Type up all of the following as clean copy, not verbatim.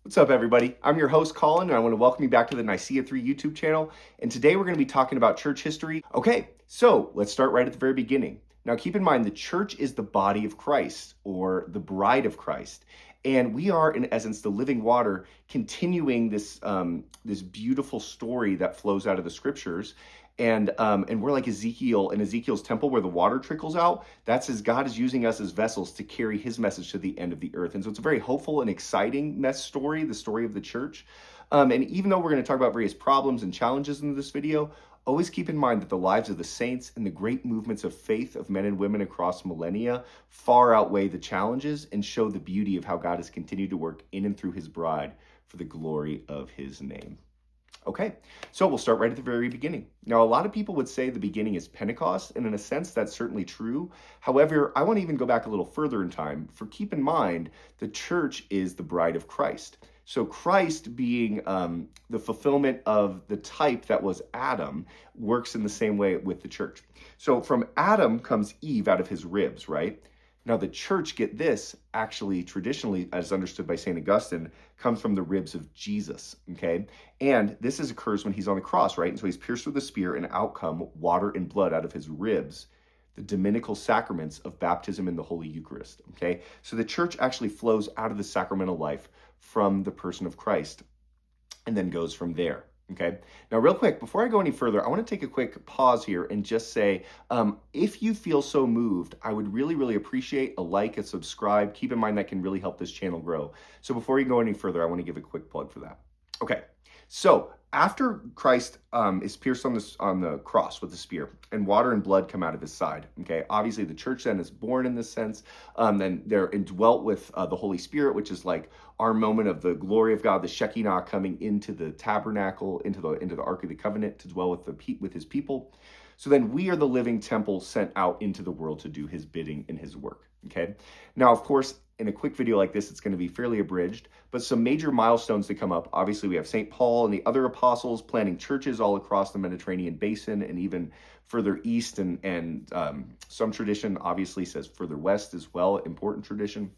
What's up, everybody? I'm your host, Colin, and I want to welcome you back to the Nicaea 3 YouTube channel. And today we're going to be talking about church history. Okay, so let's start right at the very beginning. Now, keep in mind, the church is the body of Christ, or the bride of Christ. And we are, in essence, the living water, continuing this beautiful story that flows out of the scriptures. And we're like Ezekiel in Ezekiel's temple where the water trickles out. That's as God is using us as vessels to carry his message to the end of the earth. And so it's a very hopeful and exciting story, the story of the church. And even though we're going to talk about various problems and challenges in this video, always keep in mind that the lives of the saints and the great movements of faith of men and women across millennia far outweigh the challenges and show the beauty of how God has continued to work in and through his bride for the glory of his name. Okay, so we'll start right at the very beginning. Now, a lot of people would say the beginning is Pentecost, and in a sense, that's certainly true. However, I want to even go back a little further in time, for keep in mind, the church is the bride of Christ. So Christ being the fulfillment of the type that was Adam works in the same way with the church. So from Adam comes Eve out of his ribs, right? Now, the church, get this, actually traditionally, as understood by St. Augustine, comes from the ribs of Jesus, okay? And this occurs when he's on the cross, right? And so he's pierced with a spear, and out come water and blood out of his ribs, the dominical sacraments of baptism in the Holy Eucharist, okay? So the church actually flows out of the sacramental life from the person of Christ and then goes from there. Okay. Now, real quick, before I go any further, I want to take a quick pause here and just say, if you feel so moved, I would really, really appreciate a like, a subscribe. Keep in mind that can really help this channel grow. So before you go any further, I want to give a quick plug for that. Okay. So after Christ is pierced on the cross with the spear, and water and blood come out of his side, okay, obviously the church then is born in this sense, and they're indwelt with the Holy Spirit, which is like our moment of the glory of God, the Shekinah coming into the tabernacle, into the Ark of the Covenant to dwell with his people. So then we are the living temple sent out into the world to do his bidding and his work, okay? Now, of course, in a quick video like this, it's going to be fairly abridged, but some major milestones to come up. Obviously, we have St. Paul and the other apostles planting churches all across the Mediterranean basin and even further east, and some tradition obviously says further west as well, important tradition.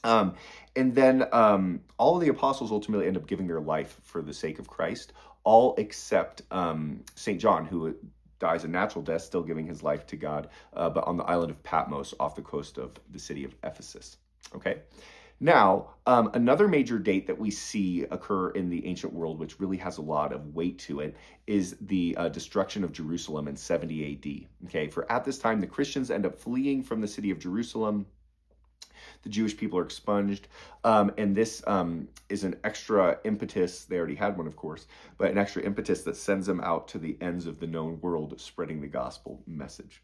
And then all of the apostles ultimately end up giving their life for the sake of Christ, all except St. John, who dies a natural death, still giving his life to God, but on the island of Patmos off the coast of the city of Ephesus. Okay. Now, another major date that we see occur in the ancient world, which really has a lot of weight to it, is the destruction of Jerusalem in 70 AD. Okay. For at this time, the Christians end up fleeing from the city of Jerusalem. The Jewish people are expunged, and this is an extra impetus. They already had one, of course, but an extra impetus that sends them out to the ends of the known world, spreading the gospel message.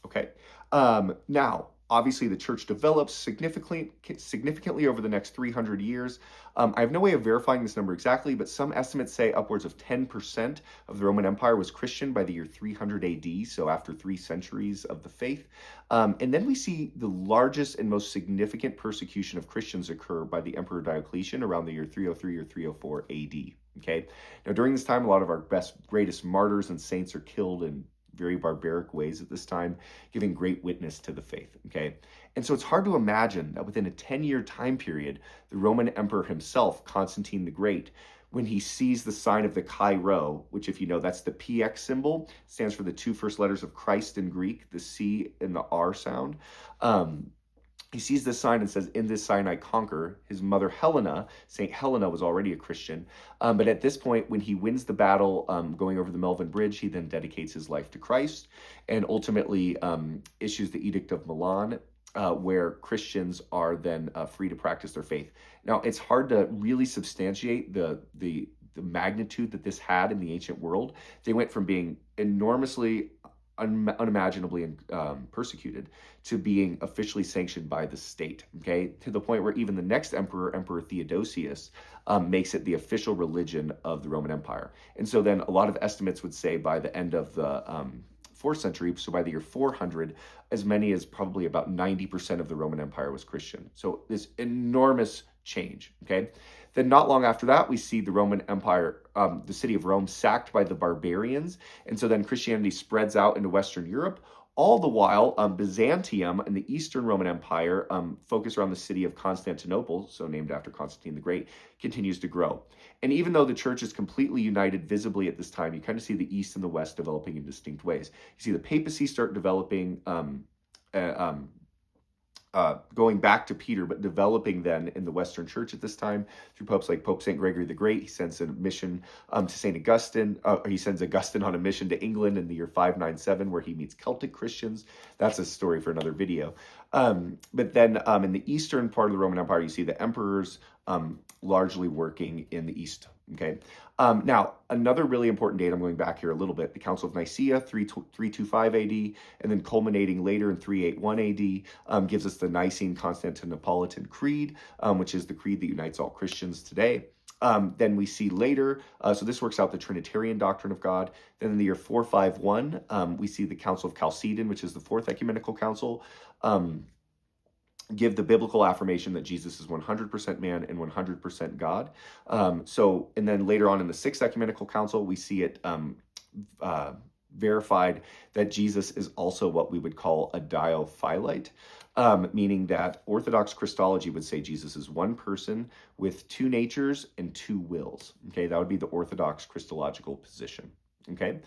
Okay, now, obviously, the church develops significantly over the next 300 years. I have no way of verifying this number exactly, but some estimates say upwards of 10% of the Roman Empire was Christian by the year 300 AD, so after 3 centuries of the faith. And then we see the largest and most significant persecution of Christians occur by the Emperor Diocletian around the year 303 or 304 AD. Okay, now during this time, a lot of our greatest martyrs and saints are killed in very barbaric ways at this time, giving great witness to the faith, okay? And so it's hard to imagine that within a 10-year time period, the Roman emperor himself, Constantine the Great, when he sees the sign of the Chi Rho, which, if you know, that's the PX symbol, stands for the 2 first letters of Christ in Greek, the C and the R sound. He sees this sign and says, "In this sign I conquer." His mother Helena, St. Helena, was already a Christian. But at this point, when he wins the battle going over the Melvin Bridge, he then dedicates his life to Christ and ultimately issues the Edict of Milan, where Christians are then free to practice their faith. Now, it's hard to really substantiate the magnitude that this had in the ancient world. They went from being enormously unimaginably persecuted to being officially sanctioned by the state, okay, to the point where even the next emperor, Emperor Theodosius, makes it the official religion of the Roman Empire. And so then a lot of estimates would say by the end of the 4th century, so by the year 400, as many as probably about 90% of the Roman Empire was Christian. So this enormous change, okay? Then not long after that, we see the Roman Empire, the city of Rome, sacked by the barbarians. And so then Christianity spreads out into Western Europe, All the while, Byzantium and the Eastern Roman Empire, focused around the city of Constantinople, so named after Constantine the Great, continues to grow. And even though the church is completely united visibly at this time, you kind of see the East and the West developing in distinct ways. You see the papacy start developing, going back to Peter, but developing then in the Western Church at this time through popes like Pope St. Gregory the Great. He sends a mission to St. Augustine. He sends Augustine on a mission to England in the year 597, where he meets Celtic Christians. That's a story for another video. But then in the eastern part of the Roman Empire, you see the emperors largely working in the East. Okay. Now, another really important date, I'm going back here a little bit, the Council of Nicaea, 325 AD, and then culminating later in 381 AD, gives us the Nicene Constantinopolitan Creed, which is the creed that unites all Christians today. Then we see later, so this works out the Trinitarian doctrine of God. Then in the year 451, we see the Council of Chalcedon, which is the Fourth Ecumenical Council, give the biblical affirmation that Jesus is 100% man and 100% God. And then later on in the Sixth Ecumenical Council, we see it verified that Jesus is also what we would call a diophilite, meaning that Orthodox Christology would say Jesus is one person with two natures and two wills. Okay, that would be the Orthodox Christological position. Okay,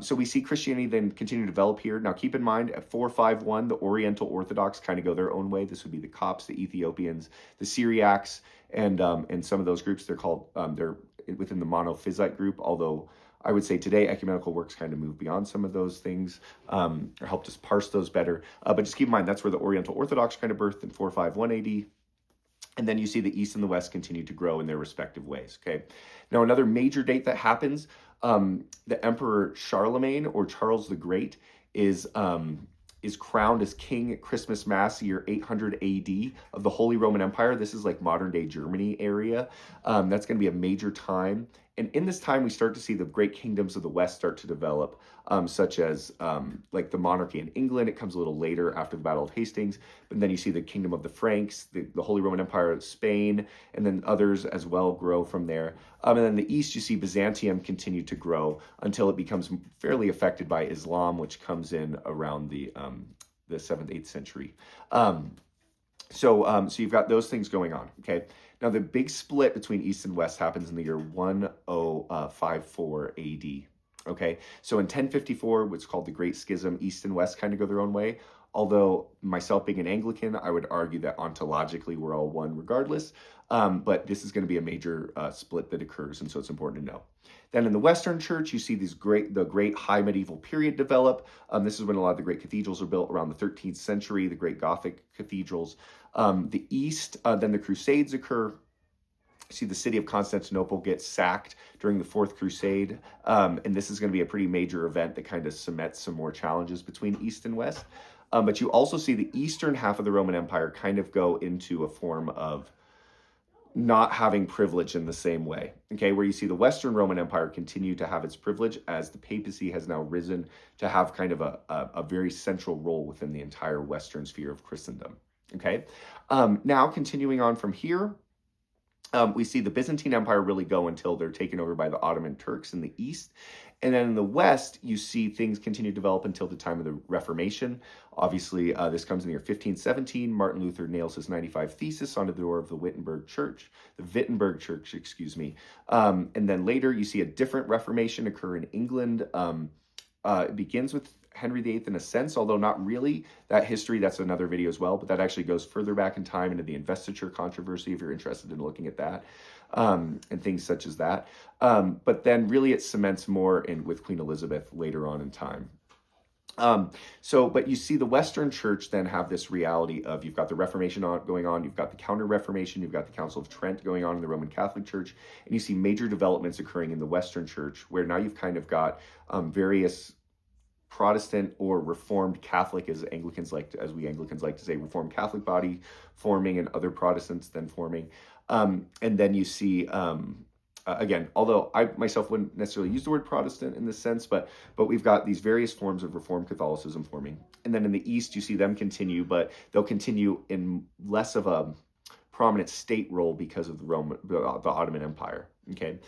so we see Christianity then continue to develop here. Now, keep in mind, at 451, the Oriental Orthodox kind of go their own way. This would be the Copts, the Ethiopians, the Syriacs, and some of those groups. They're called they're within the Monophysite group. Although I would say today ecumenical works kind of move beyond some of those things, or helped us parse those better. But just keep in mind that's where the Oriental Orthodox kind of birthed in 451 AD. And then you see the East and the West continue to grow in their respective ways. Okay. Now, another major date that happens. The Emperor Charlemagne, or Charles the Great, is crowned as king at Christmas Mass, year 800 AD of the Holy Roman Empire. This is like modern day Germany area. That's going to be a major time. And in this time, we start to see the great kingdoms of the West start to develop, such as like the monarchy in England. It comes a little later after the Battle of Hastings. But then you see the kingdom of the Franks, the Holy Roman Empire of Spain, and then others as well grow from there. And then in the East, you see Byzantium continue to grow until it becomes fairly affected by Islam, which comes in around the 7th, 8th century. So you've got those things going on, okay? Now, the big split between East and West happens in the year 1054 AD, okay? So in 1054, what's called the Great Schism, East and West kind of go their own way. Although myself being an Anglican, I would argue that ontologically we're all one regardless. But this is going to be a major split that occurs, and so it's important to know. Then in the Western Church, you see the great high medieval period develop. This is when a lot of the great cathedrals are built around the 13th century, the great Gothic cathedrals. The East, then the Crusades occur. See the city of Constantinople get sacked during the Fourth Crusade. And this is going to be a pretty major event that kind of cements some more challenges between East and West. But you also see the eastern half of the Roman Empire kind of go into a form of not having privilege in the same way, okay, where you see the Western Roman Empire continue to have its privilege as the papacy has now risen to have kind of a very central role within the entire Western sphere of Christendom, okay? Now, continuing on from here, we see the Byzantine Empire really go until they're taken over by the Ottoman Turks in the East. And then in the West, you see things continue to develop until the time of the Reformation. Obviously, this comes in the year 1517. Martin Luther nails his 95 Thesis onto the door of the Wittenberg Church, excuse me. And then later, you see a different Reformation occur in England. It begins with Henry VIII in a sense, although not really. That history, that's another video as well, but that actually goes further back in time into the investiture controversy if you're interested in looking at that, and things such as that. But then really it cements more with Queen Elizabeth later on in time. But you see the Western Church then have this reality of you've got the Reformation going on, you've got the Counter-Reformation, you've got the Council of Trent going on in the Roman Catholic Church, and you see major developments occurring in the Western Church where now you've kind of got various Protestant or Reformed Catholic, as we Anglicans like to say, Reformed Catholic body forming and other Protestants then forming. And then you see, again, although I myself wouldn't necessarily use the word Protestant in this sense, but we've got these various forms of Reformed Catholicism forming. And then in the East, you see them continue, but they'll continue in less of a prominent state role because of the Ottoman Empire, okay?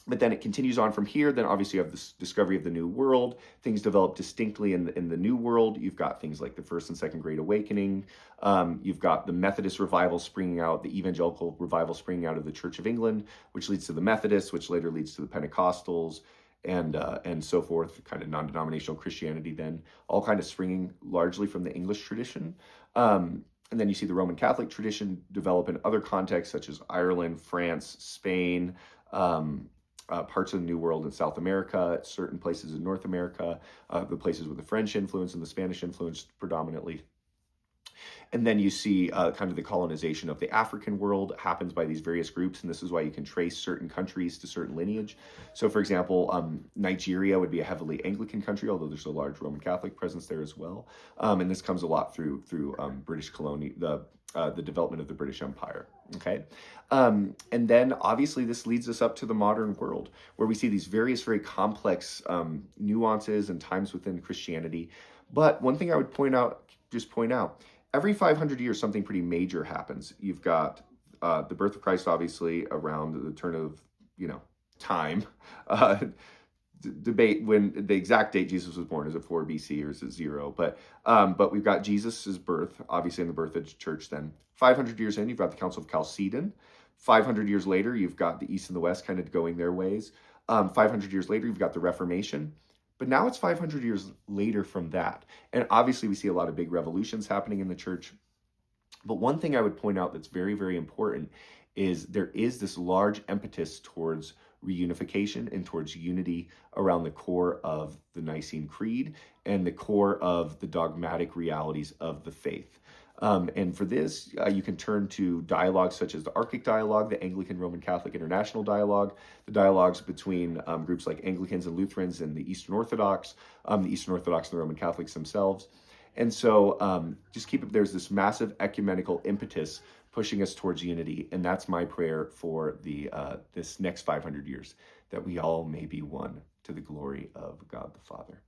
But then it continues on from here. Then obviously you have this discovery of the New World. Things develop distinctly in the New World. You've got things like the First and Second Great Awakening. You've got the Methodist revival springing out, the evangelical revival springing out of the Church of England, which leads to the Methodists, which later leads to the Pentecostals, and so forth. Kind of non-denominational Christianity then, all kind of springing largely from the English tradition. And then you see the Roman Catholic tradition develop in other contexts, such as Ireland, France, Spain, parts of the New World in South America, certain places in North America, the places with the French influence and the Spanish influence predominantly. And then you see kind of the colonization of the African world happens by these various groups, and this is why you can trace certain countries to certain lineage. So, for example, Nigeria would be a heavily Anglican country, although there's a large Roman Catholic presence there as well. And this comes a lot through British colony, the development of the British Empire. Okay, and then obviously this leads us up to the modern world, where we see these very complex nuances and times within Christianity. But one thing I would point out, every 500 years something pretty major happens. You've got the birth of Christ, obviously, around the turn of time. Debate when the exact date Jesus was born. Is it 4 BC or is it 0? But we've got Jesus's birth, obviously, in the birth of the church then. 500 years in, you've got the Council of Chalcedon. 500 years later, you've got the East and the West kind of going their ways. 500 years later, you've got the Reformation. But now it's 500 years later from that. And obviously, we see a lot of big revolutions happening in the church. But one thing I would point out that's very important is there is this large impetus towards reunification and towards unity around the core of the Nicene Creed and the core of the dogmatic realities of the faith. And for this, you can turn to dialogues such as the Archic Dialogue, the Anglican Roman Catholic International Dialogue, the dialogues between groups like Anglicans and Lutherans and the Eastern Orthodox and the Roman Catholics themselves. And so just there's this massive ecumenical impetus pushing us towards unity. And that's my prayer for this next 500 years, that we all may be one to the glory of God the Father.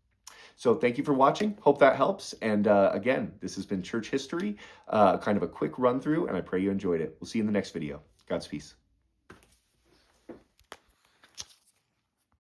So thank you for watching. Hope that helps. And again, this has been Church History, kind of a quick run through, and I pray you enjoyed it. We'll see you in the next video. God's peace.